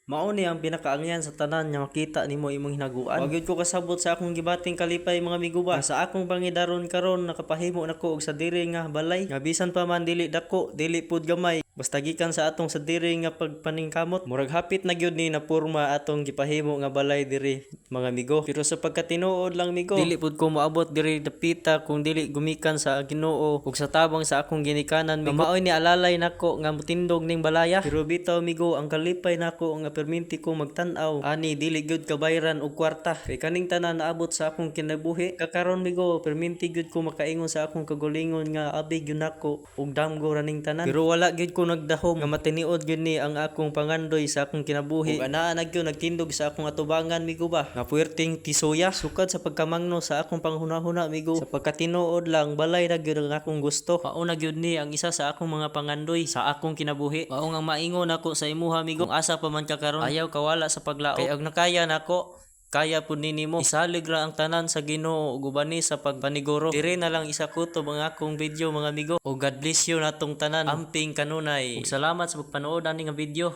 Mao ni ang pinakaangyan sa tanan nga makita nimo imong hinaguan. Wa gyud ko kasabot sa akong gibating kalipay mga miguba. Sa akong pangidaron karon nakapahimo nako og sa diri nga balay. Nga bisan pa man dili dako, dili pud gamay. Basta gikan sa atong sa diri nga pagpaningkamot. Murag hapit na gyud ni napurma atong gipahimo nga balay diri mga migo. Pero sa pagkatinuod lang migo, dili pud ko moabot diri dapita kung dili gumikan sa Ginoo ug sa tabang sa akong ginikanan migo. Maoy ni alalay nako nga mutindog ning balaya. Pero bitaw migo ang kalipay nako nga perminti ko magtan-aw ani dili gyud kabayran og kwarta. Kay kaning tanan naabot sa akong kinabuhi. Kakaron migo perminti gyud ko makaingon sa akong kagalingon nga abi gyud nako og damgo raning tanan. Pero wala gyud ko nagdahom nga matiniod gyud ni ang akong pangandoy sa akong kinabuhi. Ug anaa na gyud nagtindog sa akong atubangan migo ba. Nga puwerteng tisoya sukad sa pagkamangno sa akong panghuna-huna migo. Sa pagkatinuod lang balay na gyud ang akong gusto. Mao na gyud ni ang isa sa akong mga pangandoy sa akong kinabuhi. Mao nga maingon ako sa imuha migo. Kung asa pa man ka karon ayaw kawala sa paglaom. Kay og nakaya nako kaya pud nimo isalig ra ang tanan sa Ginoo ug ubani sa pagpaniguro. Dire na lang isa kutob ang akong video mga amigo. O God bless you natong tanan. Amping kanunay. Ug salamat sa pagpanood ani nga video.